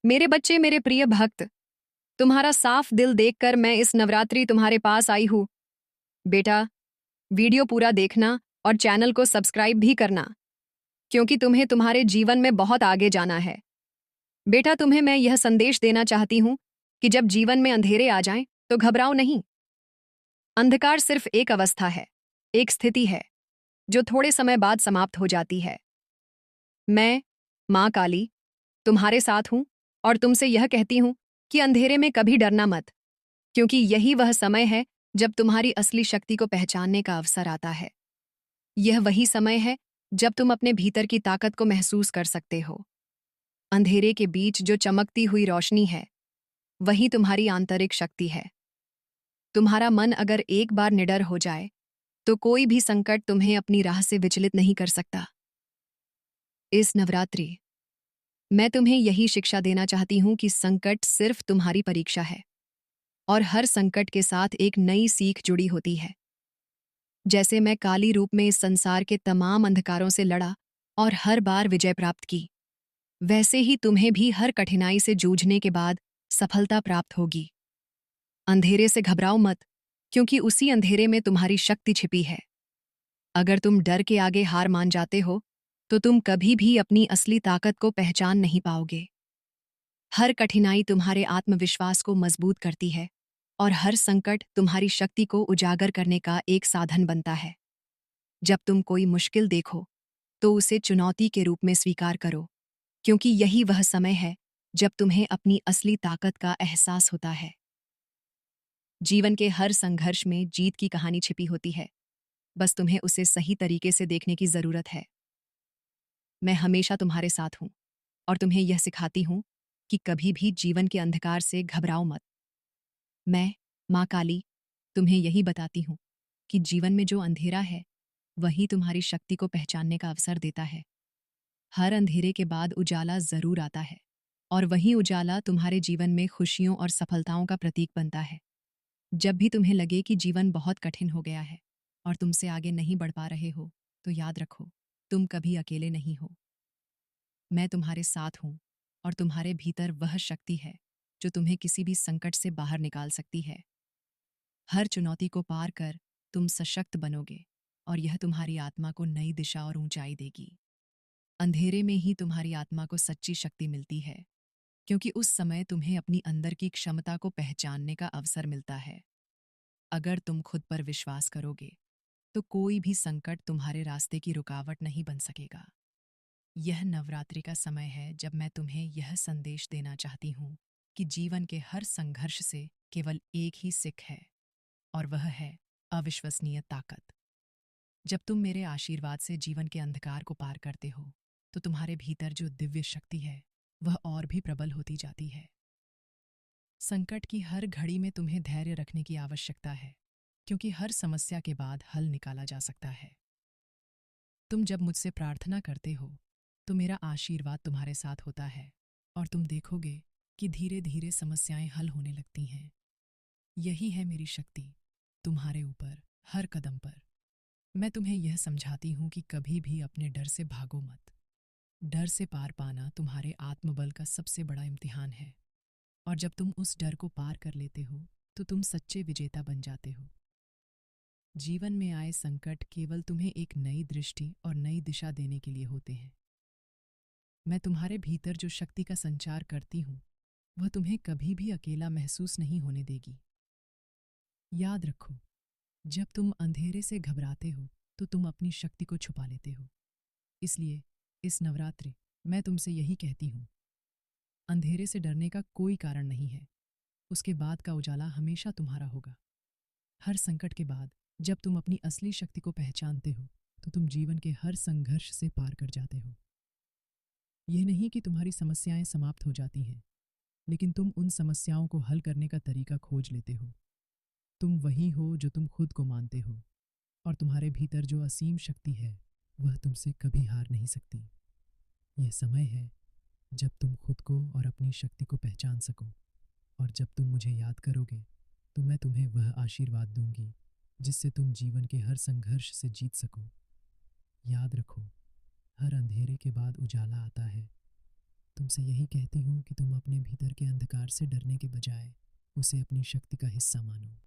मेरे बच्चे, मेरे प्रिय भक्त, तुम्हारा साफ दिल देखकर मैं इस नवरात्रि तुम्हारे पास आई हूँ। बेटा, वीडियो पूरा देखना और चैनल को सब्सक्राइब भी करना, क्योंकि तुम्हें तुम्हारे जीवन में बहुत आगे जाना है। बेटा, तुम्हें मैं यह संदेश देना चाहती हूँ कि जब जीवन में अंधेरे आ जाएं, तो घबराओ नहीं। अंधकार सिर्फ एक अवस्था है, एक स्थिति है, जो थोड़े समय बाद समाप्त हो जाती है। मैं, माँ काली, तुम्हारे साथ हूँ और तुमसे यह कहती हूँ कि अंधेरे में कभी डरना मत, क्योंकि यही वह समय है जब तुम्हारी असली शक्ति को पहचानने का अवसर आता है। यह वही समय है जब तुम अपने भीतर की ताकत को महसूस कर सकते हो। अंधेरे के बीच जो चमकती हुई रोशनी है, वही तुम्हारी आंतरिक शक्ति है। तुम्हारा मन अगर एक बार निडर हो जाए, तो कोई भी संकट तुम्हें अपनी राह से विचलित नहीं कर सकता। इस नवरात्रि मैं तुम्हें यही शिक्षा देना चाहती हूँ कि संकट सिर्फ तुम्हारी परीक्षा है, और हर संकट के साथ एक नई सीख जुड़ी होती है। जैसे मैं काली रूप में इस संसार के तमाम अंधकारों से लड़ा और हर बार विजय प्राप्त की, वैसे ही तुम्हें भी हर कठिनाई से जूझने के बाद सफलता प्राप्त होगी। अंधेरे से घबराओ मत, क्योंकि उसी अंधेरे में तुम्हारी शक्ति छिपी है। अगर तुम डर के आगे हार मान जाते हो, तो तुम कभी भी अपनी असली ताकत को पहचान नहीं पाओगे। हर कठिनाई तुम्हारे आत्मविश्वास को मजबूत करती है, और हर संकट तुम्हारी शक्ति को उजागर करने का एक साधन बनता है। जब तुम कोई मुश्किल देखो, तो उसे चुनौती के रूप में स्वीकार करो, क्योंकि यही वह समय है जब तुम्हें अपनी असली ताकत का एहसास होता है। जीवन के हर संघर्ष में जीत की कहानी छिपी होती है, बस तुम्हें उसे सही तरीके से देखने की जरूरत है। मैं हमेशा तुम्हारे साथ हूं और तुम्हें यह सिखाती हूं कि कभी भी जीवन के अंधकार से घबराओ मत। मैं, माँ काली, तुम्हें यही बताती हूँ कि जीवन में जो अंधेरा है, वही तुम्हारी शक्ति को पहचानने का अवसर देता है। हर अंधेरे के बाद उजाला जरूर आता है, और वही उजाला तुम्हारे जीवन में खुशियों और सफलताओं का प्रतीक बनता है। जब भी तुम्हें लगे कि जीवन बहुत कठिन हो गया है और तुमसे आगे नहीं बढ़ पा रहे हो, तो याद रखो, तुम कभी अकेले नहीं हो। मैं तुम्हारे साथ हूँ, और तुम्हारे भीतर वह शक्ति है जो तुम्हें किसी भी संकट से बाहर निकाल सकती है। हर चुनौती को पार कर तुम सशक्त बनोगे, और यह तुम्हारी आत्मा को नई दिशा और ऊंचाई देगी। अंधेरे में ही तुम्हारी आत्मा को सच्ची शक्ति मिलती है, क्योंकि उस समय तुम्हें अपनी अंदर की क्षमता को पहचानने का अवसर मिलता है। अगर तुम खुद पर विश्वास करोगे, तो कोई भी संकट तुम्हारे रास्ते की रुकावट नहीं बन सकेगा। यह नवरात्रि का समय है जब मैं तुम्हें यह संदेश देना चाहती हूँ कि जीवन के हर संघर्ष से केवल एक ही सीख है, और वह है अविश्वसनीय ताकत। जब तुम मेरे आशीर्वाद से जीवन के अंधकार को पार करते हो, तो तुम्हारे भीतर जो दिव्य शक्ति है, वह और भी प्रबल होती जाती है। संकट की हर घड़ी में तुम्हें धैर्य रखने की आवश्यकता है, क्योंकि हर समस्या के बाद हल निकाला जा सकता है। तुम जब मुझसे प्रार्थना करते हो, तो मेरा आशीर्वाद तुम्हारे साथ होता है, और तुम देखोगे कि धीरे धीरे समस्याएं हल होने लगती हैं। यही है मेरी शक्ति तुम्हारे ऊपर, हर कदम पर। मैं तुम्हें यह समझाती हूँ कि कभी भी अपने डर से भागो मत। डर से पार पाना तुम्हारे आत्मबल का सबसे बड़ा इम्तिहान है, और जब तुम उस डर को पार कर लेते हो, तो तुम सच्चे विजेता बन जाते हो। जीवन में आए संकट केवल तुम्हें एक नई दृष्टि और नई दिशा देने के लिए होते हैं। मैं तुम्हारे भीतर जो शक्ति का संचार करती हूँ, वह तुम्हें कभी भी अकेला महसूस नहीं होने देगी। याद रखो, जब तुम अंधेरे से घबराते हो, तो तुम अपनी शक्ति को छुपा लेते हो। इसलिए इस नवरात्रि मैं तुमसे यही कहती हूँ, अंधेरे से डरने का कोई कारण नहीं है। उसके बाद का उजाला हमेशा तुम्हारा होगा। हर संकट के बाद जब तुम अपनी असली शक्ति को पहचानते हो, तो तुम जीवन के हर संघर्ष से पार कर जाते हो। यह नहीं कि तुम्हारी समस्याएं समाप्त हो जाती हैं, लेकिन तुम उन समस्याओं को हल करने का तरीका खोज लेते हो। तुम वही हो जो तुम खुद को मानते हो, और तुम्हारे भीतर जो असीम शक्ति है, वह तुमसे कभी हार नहीं सकती। यह समय है जब तुम खुद को और अपनी शक्ति को पहचान सको, और जब तुम मुझे याद करोगे, तो मैं तुम्हें वह आशीर्वाद दूंगी जिससे तुम जीवन के हर संघर्ष से जीत सको। याद रखो, हर अंधेरे के बाद उजाला आता है। तुमसे यही कहती हूँ कि तुम अपने भीतर के अंधकार से डरने के बजाय उसे अपनी शक्ति का हिस्सा मानो।